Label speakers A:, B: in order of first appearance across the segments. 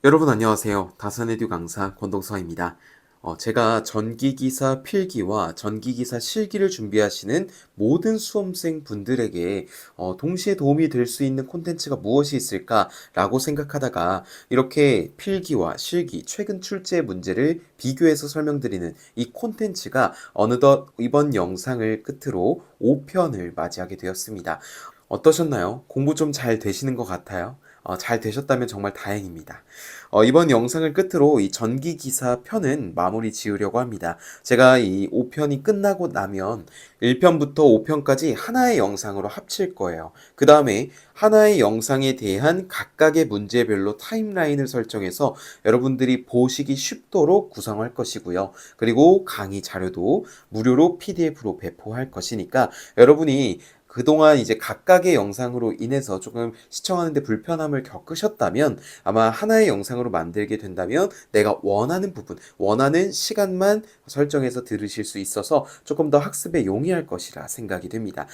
A: 여러분 안녕하세요. 다산에듀 강사 권동서입니다. 제가 전기기사 필기와 전기기사 실기를 준비하시는 모든 수험생 분들에게 동시에 도움이 될 수 있는 콘텐츠가 무엇이 있을까라고 생각하다가 이렇게 필기와 실기, 최근 출제 문제를 비교해서 설명드리는 이 콘텐츠가 어느덧 이번 영상을 끝으로 5편을 맞이하게 되었습니다. 어떠셨나요? 공부 좀 잘 되시는 것 같아요? 잘 되셨다면 정말 다행입니다. 이번 영상을 끝으로 이 전기기사 편은 마무리 지으려고 합니다. 제가 이 5편이 끝나고 나면 1편부터 5편까지 하나의 영상으로 합칠 거예요. 그 다음에 하나의 영상에 대한 각각의 문제별로 타임라인을 설정해서 여러분들이 보시기 쉽도록 구성할 것이고요. 그리고 강의 자료도 무료로 PDF로 배포할 것이니까 여러분이 그동안 이제 각각의 영상으로 인해서 조금 시청하는데 불편함을 겪으셨다면 아마 하나의 영상으로 만들게 된다면 내가 원하는 부분, 원하는 시간만 설정해서 들으실 수 있어서 조금 더 학습에 용이할 것이라 생각이 됩니다.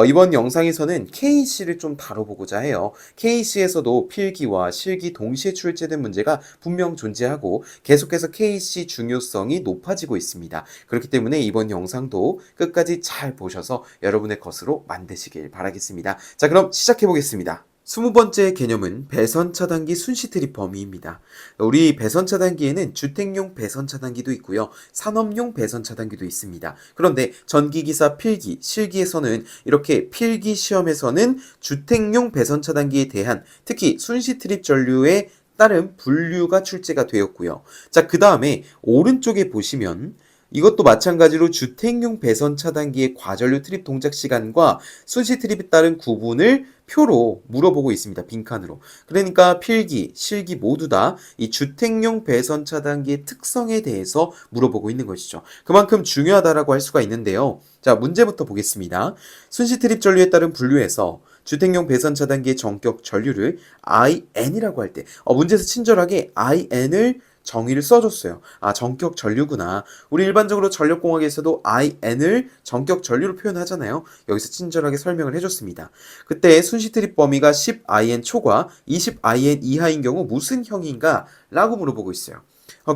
A: 이번 영상에서는 KC를 좀 다뤄보고자 해요. KC에서도 필기와 실기 동시에 출제된 문제가 분명 존재하고 계속해서 KC 중요성이 높아지고 있습니다. 그렇기 때문에 이번 영상도 끝까지 잘 보셔서 여러분의 것으로 만드시길 바라겠습니다. 자, 그럼 시작해 보겠습니다. 20번째 개념은 배선 차단기 순시 트립 범위입니다. 우리 배선 차단기에는 주택용 배선 차단기도 있고요. 산업용 배선 차단기도 있습니다. 그런데 전기기사 필기, 실기에서는 이렇게 필기 시험에서는 주택용 배선 차단기에 대한 특히 순시 트립 전류에 따른 분류가 출제가 되었고요. 자, 그 다음에 오른쪽에 보시면 이것도 마찬가지로 주택용 배선 차단기의 과전류 트립 동작 시간과 순시 트립에 따른 구분을 표로 물어보고 있습니다. 빈칸으로. 그러니까 필기, 실기 모두 다 이 주택용 배선 차단기의 특성에 대해서 물어보고 있는 것이죠. 그만큼 중요하다라고 할 수가 있는데요. 자, 문제부터 보겠습니다. 순시 트립 전류에 따른 분류에서 주택용 배선 차단기의 전격 전류를 IN이라고 할 때, 문제에서 친절하게 IN을 정의를 써줬어요. 전격 전류구나. 우리 일반적으로 전력공학에서도 IN을 전격 전류로 표현하잖아요. 여기서 친절하게 설명을 해줬습니다. 그때 순시 트립 범위가 10IN 초과 20IN 이하인 경우 무슨 형인가? 라고 물어보고 있어요.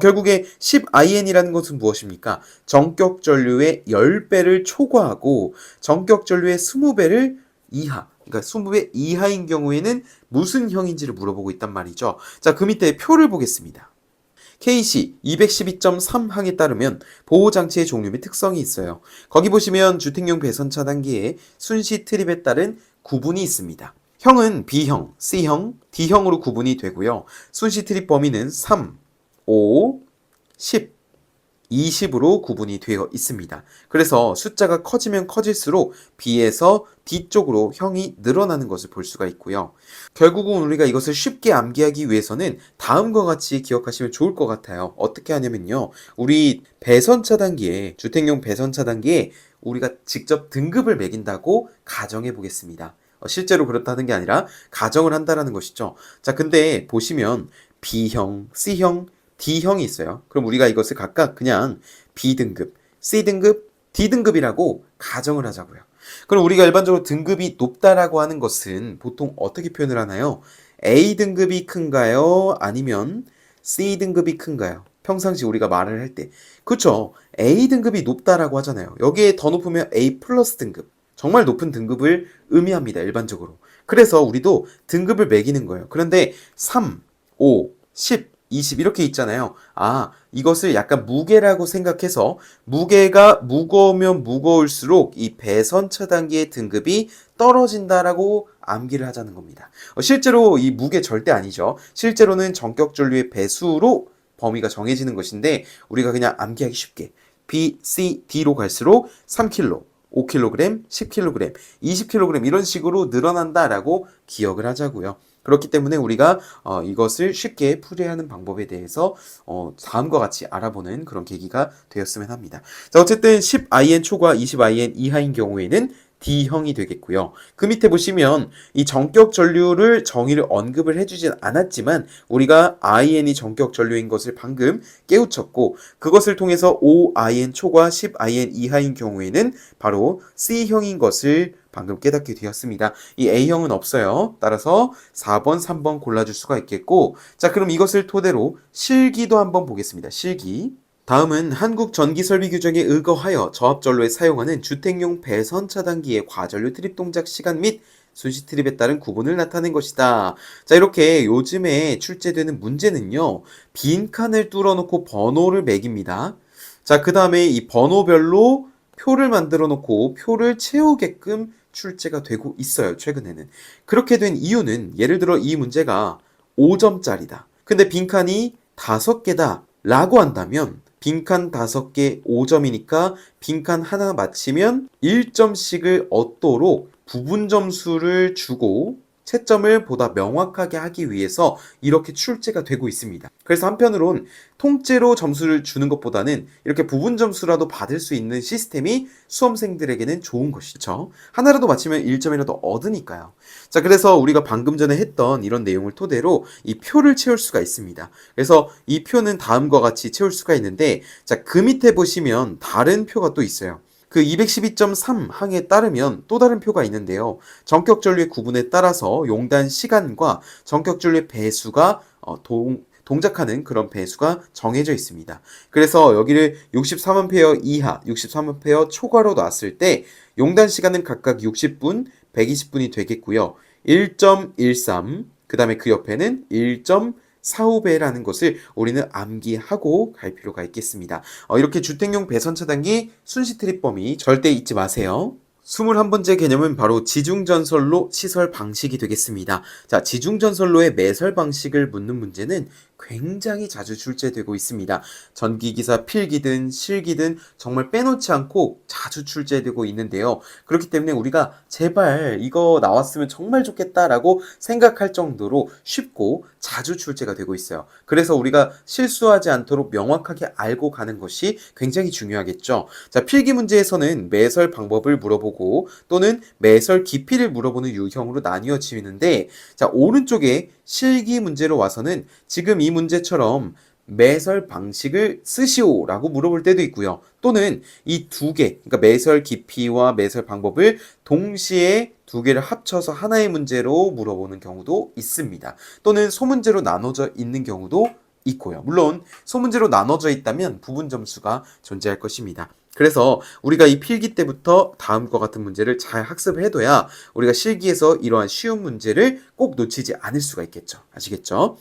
A: 결국에 10IN이라는 것은 무엇입니까? 전격 전류의 10배를 초과하고 전격 전류의 20배를 이하. 그러니까 20배 이하인 경우에는 무슨 형인지를 물어보고 있단 말이죠. 자, 그 밑에 표를 보겠습니다. KC 212.3항에 따르면 보호장치의 종류 및 특성이 있어요. 거기 보시면 주택용 배선 차단기에 순시 트립에 따른 구분이 있습니다. 형은 B형, C형, D형으로 구분이 되고요. 순시 트립 범위는 3, 5, 10, 20으로 구분이 되어 있습니다. 그래서 숫자가 커지면 커질수록 B에서 D 쪽으로 형이 늘어나는 것을 볼 수가 있고요. 결국은 우리가 이것을 쉽게 암기하기 위해서는 다음과 같이 기억하시면 좋을 것 같아요. 어떻게 하냐면요. 우리 배선 차단기에, 주택용 배선 차단기에 우리가 직접 등급을 매긴다고 가정해 보겠습니다. 실제로 그렇다는 게 아니라 가정을 한다라는 것이죠. 자, 근데 보시면 B형, C형, D형이 있어요. 그럼 우리가 이것을 각각 그냥 B등급, C등급, D등급이라고 가정을 하자고요. 그럼 우리가 일반적으로 등급이 높다라고 하는 것은 보통 어떻게 표현을 하나요? A등급이 큰가요? 아니면 C등급이 큰가요? 평상시 우리가 말을 할 때. 그렇죠. A등급이 높다라고 하잖아요. 여기에 더 높으면 A 플러스 등급. 정말 높은 등급을 의미합니다. 일반적으로. 그래서 우리도 등급을 매기는 거예요. 그런데 3, 5, 10, 20 이렇게 있잖아요. 이것을 약간 무게라고 생각해서 무게가 무거우면 무거울수록 이 배선 차단기의 등급이 떨어진다라고 암기를 하자는 겁니다. 실제로 이 무게 절대 아니죠. 실제로는 전격 전류의 배수로 범위가 정해지는 것인데 우리가 그냥 암기하기 쉽게 B, C, D로 갈수록 3kg, 5kg, 10kg, 20kg 이런 식으로 늘어난다라고 기억을 하자고요. 그렇기 때문에 우리가 이것을 쉽게 풀이하는 방법에 대해서 다음과 같이 알아보는 그런 계기가 되었으면 합니다. 자, 어쨌든 10IN 초과 20IN 이하인 경우에는 D형이 되겠고요. 그 밑에 보시면 이 전격 전류를 정의를 언급을 해주진 않았지만 우리가 IN이 전격 전류인 것을 방금 깨우쳤고 그것을 통해서 5IN 초과 10IN 이하인 경우에는 바로 C형인 것을 방금 깨닫게 되었습니다. 이 A형은 없어요. 따라서 4번, 3번 골라줄 수가 있겠고, 자, 그럼 이것을 토대로 실기도 한번 보겠습니다. 실기. 다음은 한국전기설비규정에 의거하여 저압전로에 사용하는 주택용 배선 차단기의 과전류 트립 동작 시간 및 순시 트립에 따른 구분을 나타낸 것이다. 자, 이렇게 요즘에 출제되는 문제는요, 빈칸을 뚫어놓고 번호를 매깁니다. 자, 그 다음에 이 번호별로 표를 만들어 놓고 표를 채우게끔 출제가 되고 있어요, 최근에는. 그렇게 된 이유는 예를 들어 이 문제가 5점짜리다. 근데 빈칸이 5개다 라고 한다면 빈칸 5개 5점이니까 빈칸 하나 맞히면 1점씩을 얻도록 부분 점수를 주고 채점을 보다 명확하게 하기 위해서 이렇게 출제가 되고 있습니다. 그래서 한편으론 통째로 점수를 주는 것보다는 이렇게 부분 점수라도 받을 수 있는 시스템이 수험생들에게는 좋은 것이죠. 하나라도 맞히면 1점이라도 얻으니까요. 자, 그래서 우리가 방금 전에 했던 이런 내용을 토대로 이 표를 채울 수가 있습니다. 그래서 이 표는 다음과 같이 채울 수가 있는데, 자, 그 밑에 보시면 다른 표가 또 있어요. 그 212.3 항에 따르면 또 다른 표가 있는데요. 전격전류의 구분에 따라서 용단 시간과 전격전류의 배수가 동작하는 그런 배수가 정해져 있습니다. 그래서 여기를 63A 이하, 63A 초과로 놨을 때 용단 시간은 각각 60분, 120분이 되겠고요. 1.13, 그 다음에 그 옆에는 1.45배라는 것을 우리는 암기하고 갈 필요가 있겠습니다. 이렇게 주택용 배선 차단기 순시 트립 범위 절대 잊지 마세요. 21번째 개념은 바로 지중전선로 시설 방식이 되겠습니다. 자, 지중전선로의 매설 방식을 묻는 문제는 굉장히 자주 출제되고 있습니다. 전기기사 필기든 실기든 정말 빼놓지 않고 자주 출제되고 있는데요. 그렇기 때문에 우리가 제발 이거 나왔으면 정말 좋겠다라고 생각할 정도로 쉽고 자주 출제가 되고 있어요. 그래서 우리가 실수하지 않도록 명확하게 알고 가는 것이 굉장히 중요하겠죠. 자, 필기 문제에서는 매설 방법을 물어보고 또는 매설 깊이를 물어보는 유형으로 나뉘어지는데, 자, 오른쪽에 실기 문제로 와서는 지금 이 문제처럼 매설 방식을 쓰시오 라고 물어볼 때도 있고요. 또는 이 두 개, 그러니까 매설 깊이와 매설 방법을 동시에 두 개를 합쳐서 하나의 문제로 물어보는 경우도 있습니다. 또는 소문제로 나눠져 있는 경우도 있고요. 물론 소문제로 나눠져 있다면 부분 점수가 존재할 것입니다. 그래서 우리가 이 필기 때부터 다음과 같은 문제를 잘 학습을 해둬야 우리가 실기에서 이러한 쉬운 문제를 꼭 놓치지 않을 수가 있겠죠. 아시겠죠?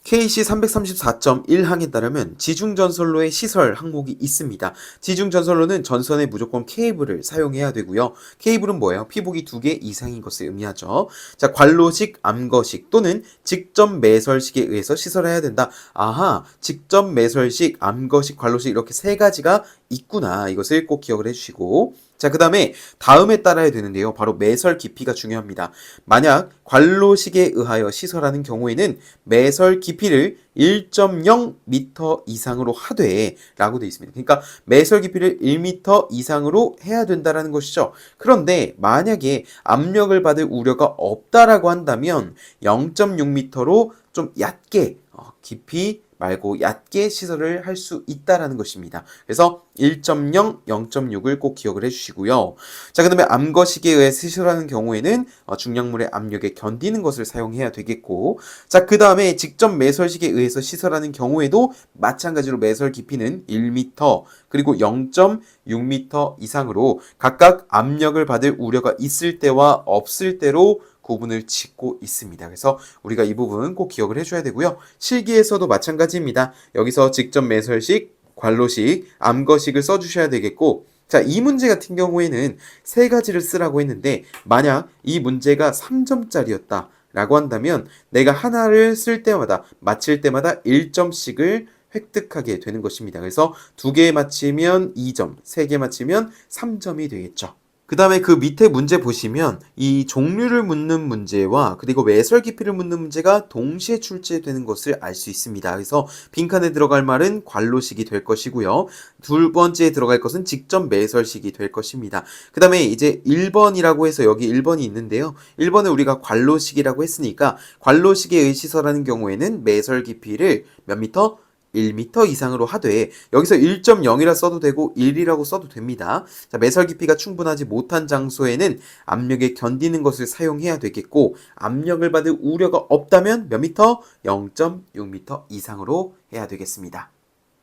A: KC 334.1항에 따르면 지중전선로의 시설 항목이 있습니다. 지중전선로는 전선에 무조건 케이블을 사용해야 되고요. 케이블은 뭐예요? 피복이 2개 이상인 것을 의미하죠. 자, 관로식, 암거식 또는 직접 매설식에 의해서 시설해야 된다. 아하, 직접 매설식, 암거식, 관로식 이렇게 세 가지가 있구나. 이것을 꼭 기억을 해주시고, 자, 그 다음에 다음에 따라야 되는데요. 바로 매설 깊이가 중요합니다. 만약 관로식에 의하여 시설하는 경우에는 매설 깊이를 1.0m 이상으로 하되 라고 되어 있습니다. 그러니까 매설 깊이를 1m 이상으로 해야 된다는 것이죠. 그런데 만약에 압력을 받을 우려가 없다라고 한다면 0.6m로 좀 얕게 깊이 말고 얕게 시설을 할 수 있다라는 것입니다. 그래서 1.0, 0.6을 꼭 기억을 해주시고요. 자, 그 다음에 암거식에 의해 시설하는 경우에는 중량물의 압력에 견디는 것을 사용해야 되겠고, 자, 그 다음에 직접 매설식에 의해서 시설하는 경우에도 마찬가지로 매설 깊이는 1m 그리고 0.6m 이상으로 각각 압력을 받을 우려가 있을 때와 없을 때로 구분을 짓고 있습니다. 그래서 우리가 이 부분 꼭 기억을 해줘야 되고요. 실기에서도 마찬가지입니다. 여기서 직접 매설식, 관로식, 암거식을 써주셔야 되겠고, 자, 이 문제 같은 경우에는 세 가지를 쓰라고 했는데 만약 이 문제가 3점짜리였다 라고 한다면 내가 하나를 쓸 때마다 맞힐 때마다 1점씩을 획득하게 되는 것입니다. 그래서 2개 맞히면 2점, 3개 맞히면 3점이 되겠죠. 그 다음에 그 밑에 문제 보시면 이 종류를 묻는 문제와 그리고 매설 깊이를 묻는 문제가 동시에 출제되는 것을 알 수 있습니다. 그래서 빈칸에 들어갈 말은 관로식이 될 것이고요. 두 번째에 들어갈 것은 직접 매설식이 될 것입니다. 그 다음에 이제 1번이라고 해서 여기 1번이 있는데요. 1번을 우리가 관로식이라고 했으니까 관로식에 의시설하는 경우에는 매설 깊이를 몇 미터? 1m 이상으로 하되 여기서 1.0이라 써도 되고 1이라고 써도 됩니다. 자, 매설 깊이가 충분하지 못한 장소에는 압력에 견디는 것을 사용해야 되겠고 압력을 받을 우려가 없다면 몇 미터? 0.6m 이상으로 해야 되겠습니다.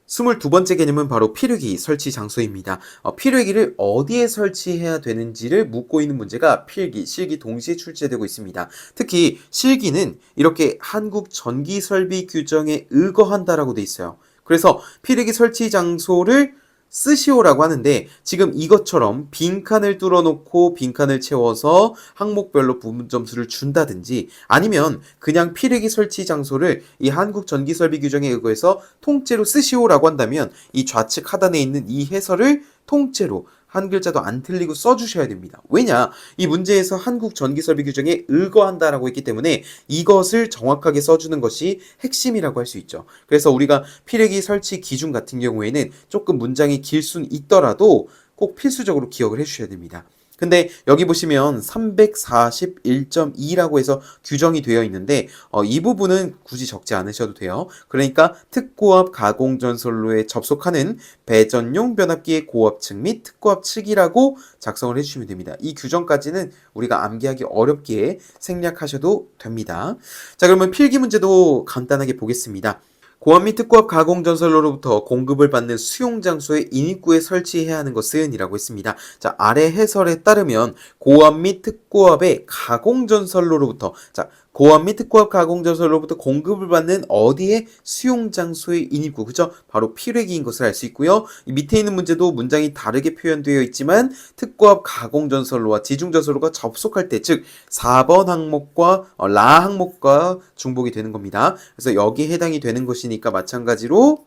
A: 22번째 개념은 바로 필유기 설치 장소입니다. 필유기를 어디에 설치해야 되는지를 묻고 있는 문제가 필기, 실기 동시에 출제되고 있습니다. 특히 실기는 이렇게 한국 전기설비 규정에 의거한다라고 돼 있어요. 그래서 필유기 설치 장소를 쓰시오라고 하는데 지금 이것처럼 빈칸을 뚫어놓고 빈칸을 채워서 항목별로 부분 점수를 준다든지 아니면 그냥 필유기 설치 장소를 이 한국 전기설비 규정에 의거해서 통째로 쓰시오라고 한다면 이 좌측 하단에 있는 이 해설을 통째로 한 글자도 안 틀리고 써주셔야 됩니다. 왜냐? 이 문제에서 한국 전기설비 규정에 의거한다라고 했기 때문에 이것을 정확하게 써주는 것이 핵심이라고 할 수 있죠. 그래서 우리가 필유기 설치 기준 같은 경우에는 조금 문장이 길 수는 있더라도 꼭 필수적으로 기억을 해주셔야 됩니다. 근데 여기 보시면 341.2라고 해서 규정이 되어 있는데 이 부분은 굳이 적지 않으셔도 돼요. 그러니까 특고압 가공전선로에 접속하는 배전용 변압기의 고압측 및 특고압 측이라고 작성을 해주시면 됩니다. 이 규정까지는 우리가 암기하기 어렵기에 생략하셔도 됩니다. 자, 그러면 필기 문제도 간단하게 보겠습니다. 고압 및 특고압 가공전선로로부터 공급을 받는 수용장소의 인입구에 설치해야 하는 것은 이라고 했습니다. 자, 아래 해설에 따르면 고압 및 특고압의 가공전선로로부터 고압 및 특고압 가공전선로부터 공급을 받는 어디에 수용장소의 인입구, 그죠? 바로 필유기인 것을 알 수 있고요. 이 밑에 있는 문제도 문장이 다르게 표현되어 있지만 특고압 가공전선로와 지중전선로가 접속할 때, 즉 4번 항목과 라 항목과 중복이 되는 겁니다. 그래서 여기에 해당이 되는 것이니까 마찬가지로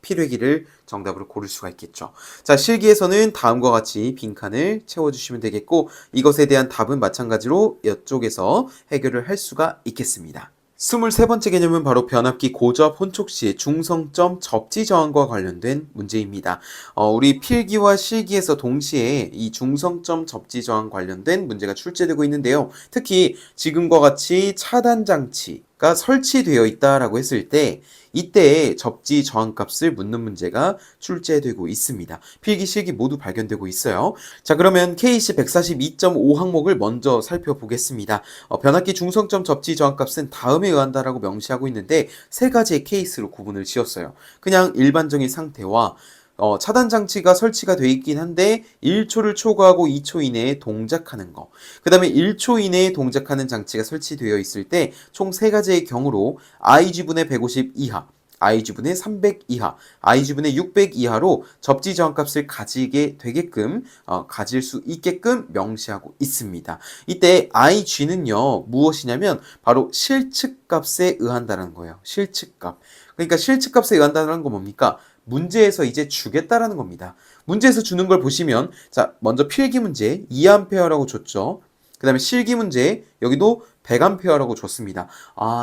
A: 필유기를 정답으로 고를 수가 있겠죠. 자, 실기에서는 다음과 같이 빈칸을 채워주시면 되겠고 이것에 대한 답은 마찬가지로 이쪽에서 해결을 할 수가 있겠습니다. 23번째 개념은 바로 변압기 고저압 혼촉 시의 중성점 접지 저항과 관련된 문제입니다. 우리 필기와 실기에서 동시에 이 중성점 접지 저항 관련된 문제가 출제되고 있는데요. 특히 지금과 같이 차단 장치가 설치되어 있다라고 했을 때 이때의 접지 저항값을 묻는 문제가 출제되고 있습니다. 필기, 실기 모두 발견되고 있어요. 자, 그러면 KC 142.5 항목을 먼저 살펴보겠습니다. 변압기 중성점 접지 저항값은 다음에 의한다라고 명시하고 있는데 세 가지의 케이스로 구분을 지었어요. 그냥 일반적인 상태와 차단 장치가 설치가 되어 있긴 한데 1초를 초과하고 2초 이내에 동작하는 거. 그 다음에 1초 이내에 동작하는 장치가 설치되어 있을 때 총 3가지의 경우로 IG분의 150 이하, IG분의 300 이하, IG분의 600 이하로 접지 저항값을 가지게 되게끔 가질 수 있게끔 명시하고 있습니다. 이때 IG는요 무엇이냐면 바로 실측값에 의한다는 거예요. 실측값. 그러니까 실측값에 의한다는 건 뭡니까? 문제에서 이제 주겠다라는 겁니다. 문제에서 주는 걸 보시면 자, 먼저 필기 문제 2A라고 줬죠. 그 다음에 실기 문제 여기도 100A라고 줬습니다.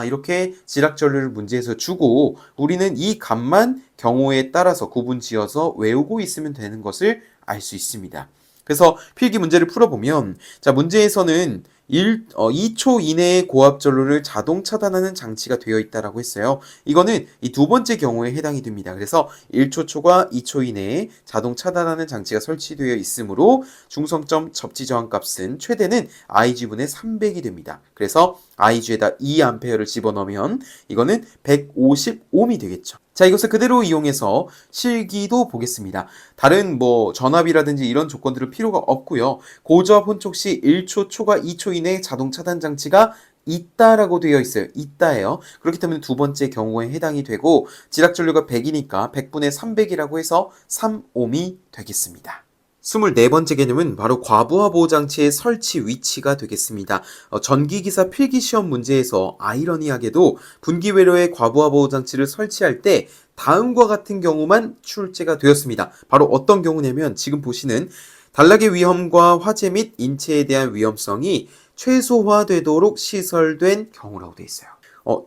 A: 이렇게 지락전류를 문제에서 주고 우리는 이 값만 경우에 따라서 구분 지어서 외우고 있으면 되는 것을 알 수 있습니다. 그래서 필기 문제를 풀어보면 자, 문제에서는 2초 이내에 고압 전류를 자동 차단하는 장치가 되어 있다라고 했어요. 이거는 이 두 번째 경우에 해당이 됩니다. 그래서 1초 초과 2초 이내에 자동 차단하는 장치가 설치되어 있으므로 중성점 접지 저항 값은 최대는 IG분의 300이 됩니다. 그래서 IG에다 2A를 집어넣으면 이거는 150옴이 되겠죠. 자, 이것을 그대로 이용해서 실기도 보겠습니다. 다른 전압이라든지 이런 조건들은 필요가 없고요. 고저압 혼촉 시 1초 초과 2초 이내에 자동 차단 장치가 있다라고 되어 있어요. 있다예요. 그렇기 때문에 두 번째 경우에 해당이 되고 지락전류가 100이니까 100분의 300이라고 해서 3옴이 되겠습니다. 24번째 개념은 바로 과부하 보호장치의 설치 위치가 되겠습니다. 전기기사 필기시험 문제에서 아이러니하게도 분기회로에 과부하 보호장치를 설치할 때 다음과 같은 경우만 출제가 되었습니다. 바로 어떤 경우냐면 지금 보시는 단락의 위험과 화재 및 인체에 대한 위험성이 최소화되도록 시설된 경우라고 되어 있어요.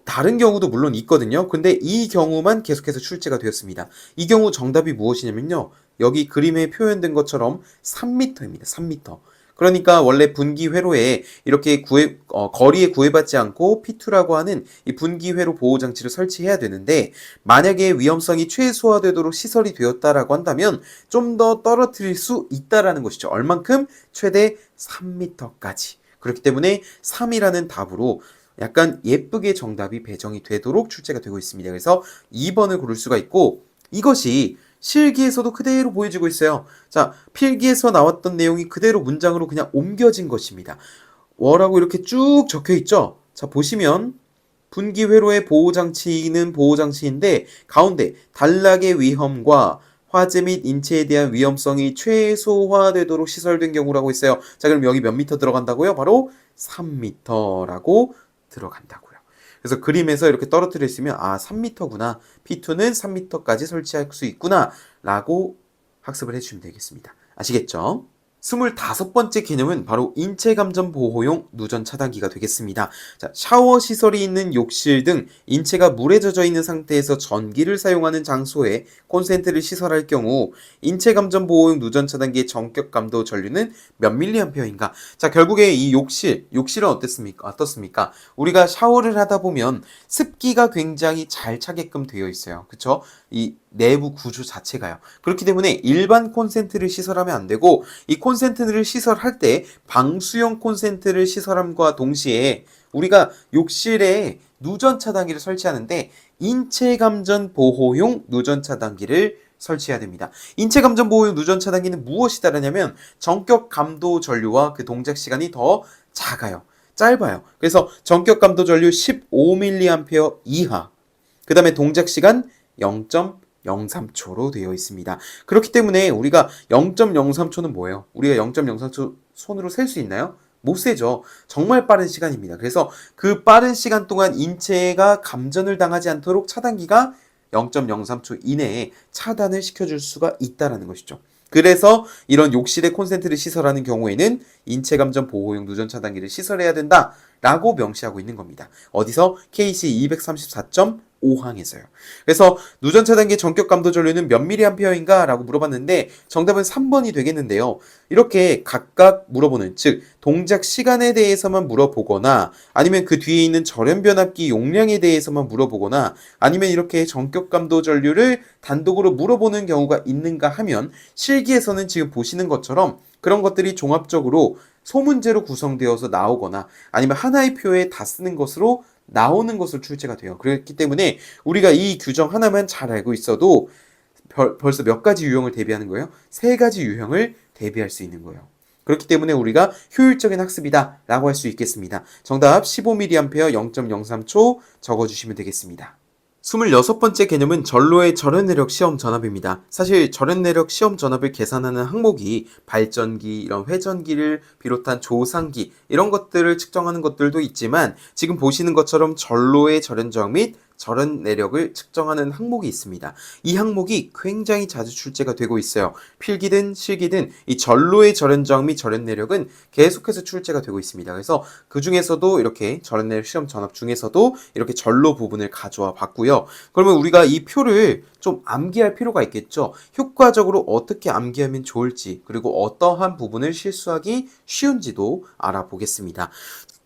A: 다른 경우도 물론 있거든요. 근데 이 경우만 계속해서 출제가 되었습니다. 이 경우 정답이 무엇이냐면요. 여기 그림에 표현된 것처럼 3m입니다. 3m. 그러니까 원래 분기 회로에 이렇게 거리에 구애받지 않고 P2라고 하는 이 분기 회로 보호 장치를 설치해야 되는데, 만약에 위험성이 최소화되도록 시설이 되었다라고 한다면 좀 더 떨어뜨릴 수 있다라는 것이죠. 얼만큼? 최대 3m까지. 그렇기 때문에 3이라는 답으로 약간 예쁘게 정답이 배정이 되도록 출제가 되고 있습니다. 그래서 2번을 고를 수가 있고, 이것이 실기에서도 그대로 보여지고 있어요. 자, 필기에서 나왔던 내용이 그대로 문장으로 그냥 옮겨진 것입니다. 워라고 이렇게 쭉 적혀 있죠. 자, 보시면 분기 회로의 보호장치는 보호장치인데 가운데 단락의 위험과 화재 및 인체에 대한 위험성이 최소화되도록 시설된 경우라고 했어요. 자, 그럼 여기 몇 미터 들어간다고요? 바로 3m라고 들어간다고요. 그래서 그림에서 이렇게 떨어뜨려 있으면 3m구나. P2는 3m까지 설치할 수 있구나 라고 학습을 해주시면 되겠습니다. 아시겠죠? 25번째 개념은 바로 인체감전 보호용 누전 차단기가 되겠습니다. 자, 샤워 시설이 있는 욕실 등 인체가 물에 젖어 있는 상태에서 전기를 사용하는 장소에 콘센트를 시설할 경우 인체감전 보호용 누전 차단기의 전격 감도 전류는 몇 밀리암페어인가? 자, 결국에 이 욕실은 어떻습니까? 우리가 샤워를 하다 보면 습기가 굉장히 잘 차게끔 되어 있어요. 그쵸? 이 내부 구조 자체가요. 그렇기 때문에 일반 콘센트를 시설하면 안 되고, 이 콘센트를 시설할 때 방수용 콘센트를 시설함과 동시에 우리가 욕실에 누전 차단기를 설치하는데 인체감전 보호용 누전 차단기를 설치해야 됩니다. 인체감전 보호용 누전 차단기는 무엇이다라냐면 전격 감도 전류와 그 동작 시간이 더 작아요. 짧아요. 그래서 전격 감도 전류 15mA 이하, 그 다음에 동작 시간 0.03초로 되어 있습니다. 그렇기 때문에 우리가 0.03초는 뭐예요? 우리가 0.03초 손으로 셀 수 있나요? 못 세죠. 정말 빠른 시간입니다. 그래서 그 빠른 시간 동안 인체가 감전을 당하지 않도록 차단기가 0.03초 이내에 차단을 시켜줄 수가 있다는 것이죠. 그래서 이런 욕실에 콘센트를 시설하는 경우에는 인체감전 보호용 누전 차단기를 시설해야 된다라고 명시하고 있는 겁니다. 어디서? KC 234.5항에서요. 그래서 누전 차단기 전격 감도 전류는 몇 mA인가? 라고 물어봤는데 정답은 3번이 되겠는데요. 이렇게 각각 물어보는, 즉 동작 시간에 대해서만 물어보거나 아니면 그 뒤에 있는 절연 변압기 용량에 대해서만 물어보거나 아니면 이렇게 전격 감도 전류를 단독으로 물어보는 경우가 있는가 하면 실기에서는 지금 보시는 것처럼 그런 것들이 종합적으로 소문제로 구성되어서 나오거나 아니면 하나의 표에 다 쓰는 것으로 나오는 것으로 출제가 돼요. 그렇기 때문에 우리가 이 규정 하나만 잘 알고 있어도 벌써 몇 가지 유형을 대비하는 거예요? 3가지 유형을 대비할 수 있는 거예요. 그렇기 때문에 우리가 효율적인 학습이다 라고 할 수 있겠습니다. 정답 15mA 0.03초 적어주시면 되겠습니다. 26번째 개념은 전로의 절연내력 시험 전압입니다. 사실 절연내력 시험 전압을 계산하는 항목이 발전기, 이런 회전기를 비롯한 조상기 이런 것들을 측정하는 것들도 있지만 지금 보시는 것처럼 전로의 절연저항 및 절연 내력을 측정하는 항목이 있습니다. 이 항목이 굉장히 자주 출제가 되고 있어요. 필기든 실기든 이 전로의 절연 저항 및 절연 내력은 계속해서 출제가 되고 있습니다. 그래서 그 중에서도 이렇게 절연 내력 시험 전압 중에서도 이렇게 전로 부분을 가져와 봤고요. 그러면 우리가 이 표를 좀 암기할 필요가 있겠죠. 효과적으로 어떻게 암기하면 좋을지, 그리고 어떠한 부분을 실수하기 쉬운지도 알아보겠습니다.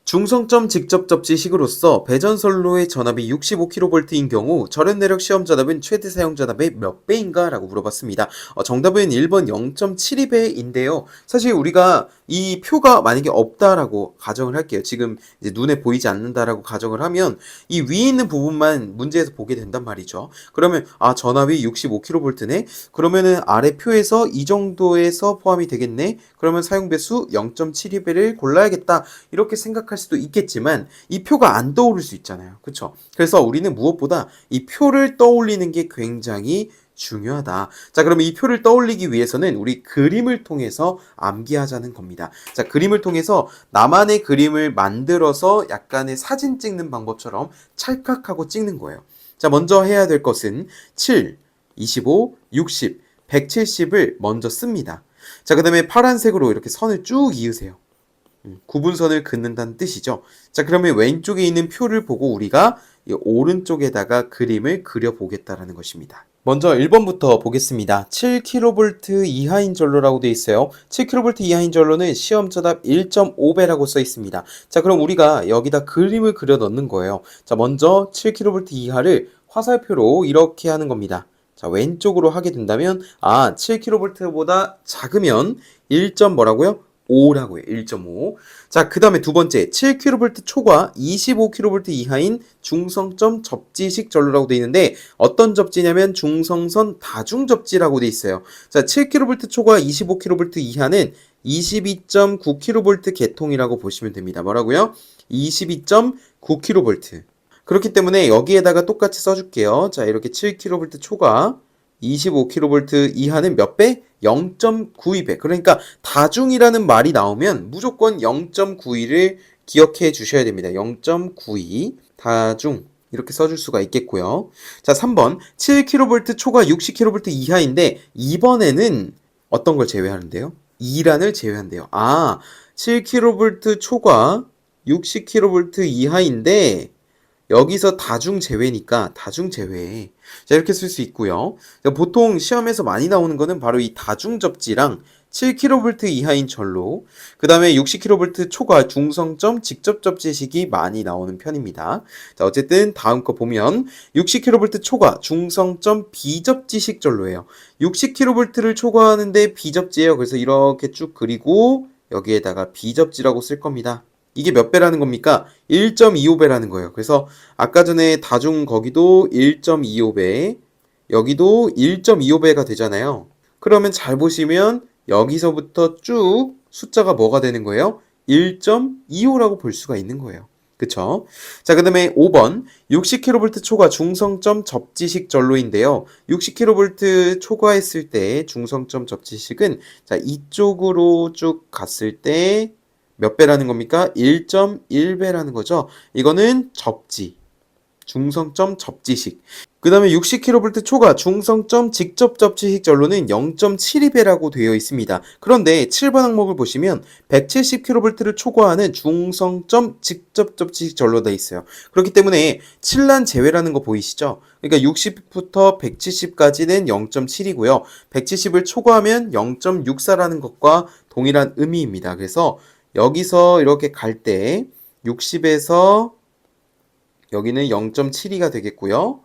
A: 중성점 직접 접지식으로서 배전선로의 전압이 65kV인 경우 절연내력 시험 전압은 최대 사용 전압의 몇 배인가? 라고 물어봤습니다. 정답은 1번 0.72배인데요. 사실 우리가 이 표가 만약에 없다라고 가정을 할게요. 지금 이제 눈에 보이지 않는다라고 가정을 하면 이 위에 있는 부분만 문제에서 보게 된단 말이죠. 그러면 전압이 65kV네? 그러면은 아래 표에서 이 정도에서 포함이 되겠네? 그러면 사용 배수 0.72배를 골라야겠다. 이렇게 생각할 수도 있겠지만 이 표가 안 떠오를 수 있잖아요. 그렇죠? 그래서 우리는 무엇보다 이 표를 떠올리는 게 굉장히 중요하다. 자, 그러면 이 표를 떠올리기 위해서는 우리 그림을 통해서 암기하자는 겁니다. 자, 그림을 통해서 나만의 그림을 만들어서 약간의 사진 찍는 방법처럼 찰칵하고 찍는 거예요. 자, 먼저 해야 될 것은 7, 25, 60, 170을 먼저 씁니다. 자, 그 다음에 파란색으로 이렇게 선을 쭉 이으세요. 구분선을 긋는다는 뜻이죠. 자, 그러면 왼쪽에 있는 표를 보고 우리가 이 오른쪽에다가 그림을 그려보겠다라는 것입니다. 먼저 1번부터 보겠습니다. 7kV 이하인 전로라고 되어 있어요. 7kV 이하인 전로는 시험정답 1.5배라고 써 있습니다. 자, 그럼 우리가 여기다 그림을 그려 넣는 거예요. 자, 먼저 7kV 이하를 화살표로 이렇게 하는 겁니다. 자, 왼쪽으로 하게 된다면 7kV보다 작으면 1. 뭐라고요? 5라고요. 1.5. 자, 그 다음에 두 번째 7kV 초과 25kV 이하인 중성점 접지식 전로라고 되어 있는데 어떤 접지냐면 중성선 다중 접지라고 되어 있어요. 자, 7kV 초과 25kV 이하는 22.9kV 계통이라고 보시면 됩니다. 뭐라고요? 22.9kV. 그렇기 때문에 여기에다가 똑같이 써줄게요. 자, 이렇게 7kV 초과 25kV 이하는 몇 배? 0.92배. 그러니까 다중이라는 말이 나오면 무조건 0.92를 기억해 주셔야 됩니다. 0.92 다중 이렇게 써줄 수가 있겠고요. 자, 3번 7kV 초과 60kV 이하인데 이번에는 어떤 걸 제외하는데요? 2란을 제외한대요. 7kV 초과 60kV 이하인데 여기서 다중 제외니까 다중 제외. 자, 이렇게 쓸 수 있고요. 보통 시험에서 많이 나오는 거는 바로 이 다중 접지랑 7kV 이하인 전로, 그 다음에 60kV 초과 중성점 직접 접지식이 많이 나오는 편입니다. 자, 어쨌든 다음 거 보면 60kV 초과 중성점 비접지식 전로예요. 60kV를 초과하는데 비접지예요. 그래서 이렇게 쭉 그리고 여기에다가 비접지라고 쓸 겁니다. 이게 몇 배라는 겁니까? 1.25배라는 거예요. 그래서 아까 전에 다중 거기도 1.25배, 여기도 1.25배가 되잖아요. 그러면 잘 보시면 여기서부터 쭉 숫자가 뭐가 되는 거예요? 1.25라고 볼 수가 있는 거예요. 그쵸? 자, 그 다음에 5번 60kV 초과 중성점 접지식 전로인데요. 60kV 초과했을 때 중성점 접지식은 자, 이쪽으로 쭉 갔을 때 몇 배라는 겁니까? 1.1배라는 거죠. 이거는 접지, 중성점 접지식. 그 다음에 60kV 초과 중성점 직접 접지식 전로는 0.72배라고 되어 있습니다. 그런데 7번 항목을 보시면 170kV를 초과하는 중성점 직접 접지식 전로 되어 있어요. 그렇기 때문에 7란 제외라는 거 보이시죠? 그러니까 60부터 170까지는 0.7이고요. 170을 초과하면 0.64라는 것과 동일한 의미입니다. 그래서 여기서 이렇게 갈 때 60에서 여기는 0.72가 되겠고요.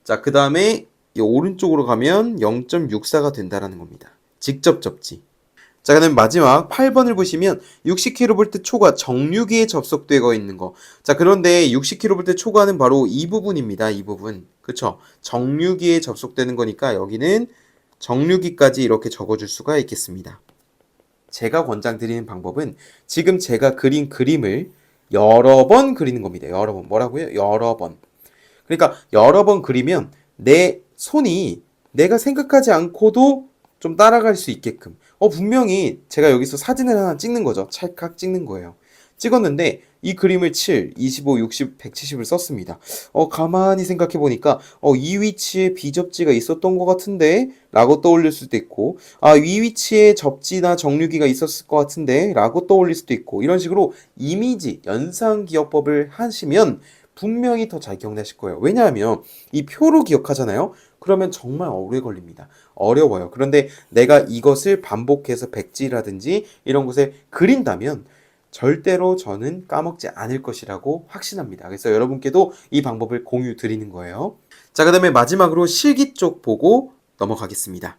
A: 자, 그 다음에 이 오른쪽으로 가면 0.64가 된다라는 겁니다. 직접 접지. 자, 그 다음에 마지막 8번을 보시면 60kV 초과 정류기에 접속되어 있는 거. 자, 그런데 60kV 초과는 바로 이 부분입니다. 이 부분. 그쵸? 정류기에 접속되는 거니까 여기는 정류기까지 이렇게 적어줄 수가 있겠습니다. 제가 권장드리는 방법은 지금 제가 그린 그림을 여러 번 그리는 겁니다. 여러 번. 뭐라고요? 여러 번. 그러니까 여러 번 그리면 내 손이 내가 생각하지 않고도 좀 따라갈 수 있게끔. 분명히 제가 여기서 사진을 하나 찍는 거죠. 찰칵 찍는 거예요. 찍었는데 이 그림을 7, 25, 60, 170을 썼습니다. 가만히 생각해 보니까 이 위치에 비접지가 있었던 것 같은데 라고 떠올릴 수도 있고 이 위치에 접지나 정류기가 있었을 것 같은데 라고 떠올릴 수도 있고 이런 식으로 이미지, 연상기억법을 하시면 분명히 더 잘 기억나실 거예요. 왜냐하면 이 표로 기억하잖아요. 그러면 정말 오래 걸립니다. 어려워요. 그런데 내가 이것을 반복해서 백지라든지 이런 곳에 그린다면 절대로 저는 까먹지 않을 것이라고 확신합니다. 그래서 여러분께도 이 방법을 공유 드리는 거예요. 자, 그 다음에 마지막으로 실기 쪽 보고 넘어가겠습니다.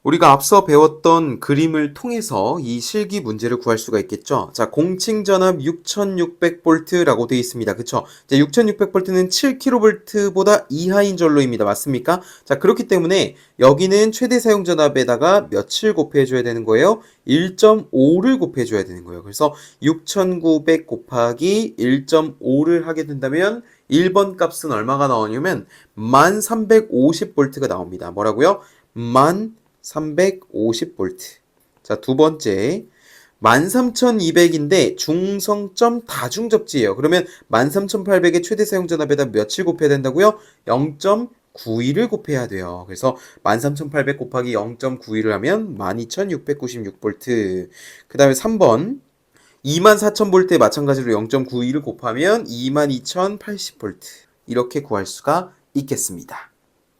A: 우리가 앞서 배웠던 그림을 통해서 이 실기 문제를 구할 수가 있겠죠. 자, 공칭전압 6600V라고 되어 있습니다. 그쵸? 6600V는 7kV보다 이하인 전로입니다. 맞습니까? 자, 그렇기 때문에 여기는 최대 사용 전압에다가 몇을 곱해줘야 되는 거예요? 1.5를 곱해줘야 되는 거예요. 그래서 6900 곱하기 1.5를 하게 된다면 1번 값은 얼마가 나오냐면 1350V가 나옵니다. 뭐라고요? 1350V. 자, 두 번째 13200인데 중성점 다중접지예요. 그러면 13800의 최대 사용 전압에다 몇을 곱해야 된다고요? 0.92를 곱해야 돼요. 그래서 13800 곱하기 0.92를 하면 12696V. 그 다음에 3번 24000V에 마찬가지로 0.92를 곱하면 22080V. 이렇게 구할 수가 있겠습니다.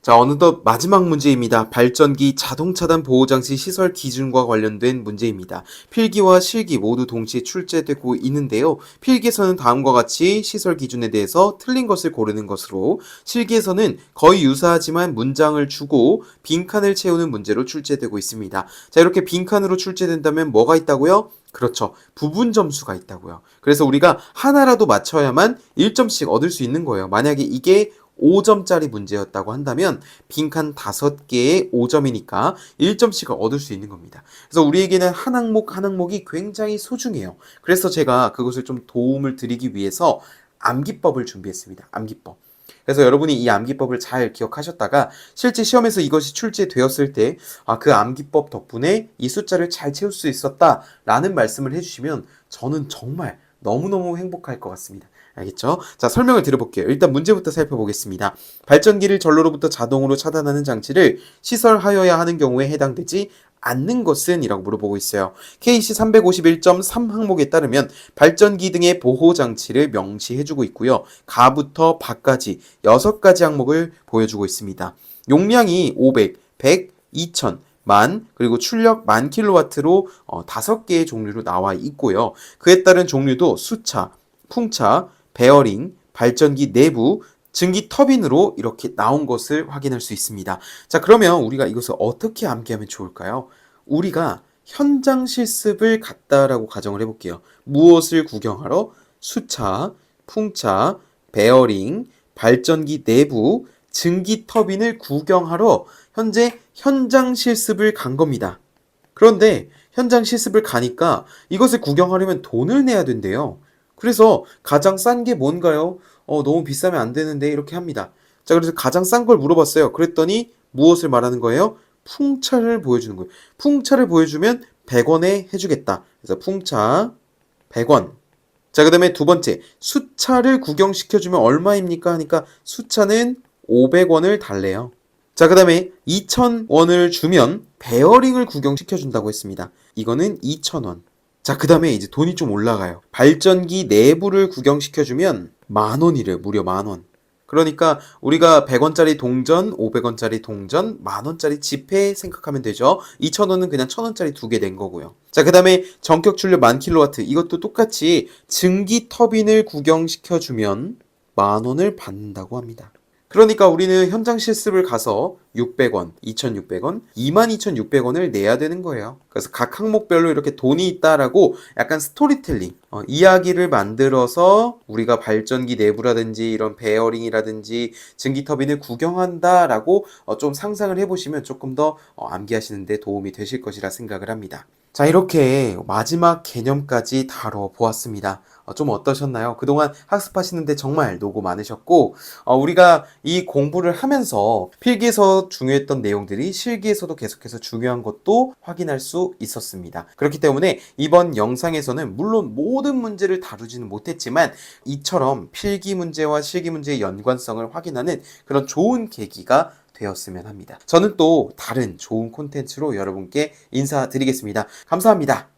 A: 자, 어느덧 마지막 문제입니다. 발전기 자동차단 보호장치 시설 기준과 관련된 문제입니다. 필기와 실기 모두 동시에 출제되고 있는데요. 필기에서는 다음과 같이 시설 기준에 대해서 틀린 것을 고르는 것으로, 실기에서는 거의 유사하지만 문장을 주고 빈칸을 채우는 문제로 출제되고 있습니다. 자, 이렇게 빈칸으로 출제된다면 뭐가 있다고요? 그렇죠. 부분 점수가 있다고요. 그래서 우리가 하나라도 맞춰야만 1점씩 얻을 수 있는 거예요. 만약에 이게 5점짜리 문제였다고 한다면 빈칸 5개에 5점이니까 1점씩을 얻을 수 있는 겁니다. 그래서 우리에게는 한 항목 한 항목이 굉장히 소중해요. 그래서 제가 그것을 좀 도움을 드리기 위해서 암기법을 준비했습니다. 암기법. 그래서 여러분이 이 암기법을 잘 기억하셨다가 실제 시험에서 이것이 출제되었을 때 그 암기법 덕분에 이 숫자를 잘 채울 수 있었다라는 말씀을 해주시면 저는 정말 너무너무 행복할 것 같습니다. 알겠죠? 자, 설명을 드려볼게요. 일단 문제부터 살펴보겠습니다. 발전기를 전로로부터 자동으로 차단하는 장치를 시설하여야 하는 경우에 해당되지 않는 것은? 이라고 물어보고 있어요. KC 351.3 항목에 따르면 발전기 등의 보호장치를 명시해주고 있고요. 가부터 바까지 6가지 항목을 보여주고 있습니다. 용량이 500, 100, 2000, 만, 그리고 출력 1000kW로 5개의 종류로 나와 있고요. 그에 따른 종류도 수차, 풍차, 베어링, 발전기 내부, 증기 터빈으로 이렇게 나온 것을 확인할 수 있습니다. 자, 그러면 우리가 이것을 어떻게 암기하면 좋을까요? 우리가 현장 실습을 갔다라고 가정을 해볼게요. 무엇을 구경하러? 수차, 풍차, 베어링, 발전기 내부, 증기 터빈을 구경하러 현재 현장 실습을 간 겁니다. 그런데 현장 실습을 가니까 이것을 구경하려면 돈을 내야 된대요. 그래서 가장 싼 게 뭔가요? 너무 비싸면 안 되는데 이렇게 합니다. 자, 그래서 가장 싼 걸 물어봤어요. 그랬더니 무엇을 말하는 거예요? 풍차를 보여주는 거예요. 풍차를 보여주면 100원에 해주겠다. 그래서 풍차 100원. 자, 그 다음에 두 번째, 수차를 구경시켜주면 얼마입니까? 하니까 수차는 500원을 달래요. 자, 그 다음에 2,000원을 주면 베어링을 구경시켜준다고 했습니다. 이거는 2,000원. 자, 그 다음에 이제 돈이 좀 올라가요. 발전기 내부를 구경시켜주면 10,000원이래요. 무려 10,000원. 그러니까 우리가 100원짜리 동전, 500원짜리 동전, 10,000원짜리 지폐 생각하면 되죠. 2,000원은 그냥 1,000원짜리 2개 낸 거고요. 자, 그 다음에 전격 출력 1000kW. 이것도 똑같이 증기 터빈을 구경시켜주면 10,000원을 받는다고 합니다. 그러니까 우리는 현장 실습을 가서 600원, 2,600원, 22,600원을 내야 되는 거예요. 그래서 각 항목별로 이렇게 돈이 있다라고 약간 스토리텔링, 이야기를 만들어서 우리가 발전기 내부라든지 이런 베어링이라든지 증기 터빈을 구경한다라고 좀 상상을 해보시면 조금 더 암기하시는 데 도움이 되실 것이라 생각을 합니다. 자, 이렇게 마지막 개념까지 다뤄보았습니다. 좀 어떠셨나요? 그동안 학습하시는데 정말 노고 많으셨고, 우리가 이 공부를 하면서 필기에서 중요했던 내용들이 실기에서도 계속해서 중요한 것도 확인할 수 있었습니다. 그렇기 때문에 이번 영상에서는 물론 모든 문제를 다루지는 못했지만 이처럼 필기 문제와 실기 문제의 연관성을 확인하는 그런 좋은 계기가 되었으면 합니다. 저는 또 다른 좋은 콘텐츠로 여러분께 인사드리겠습니다. 감사합니다.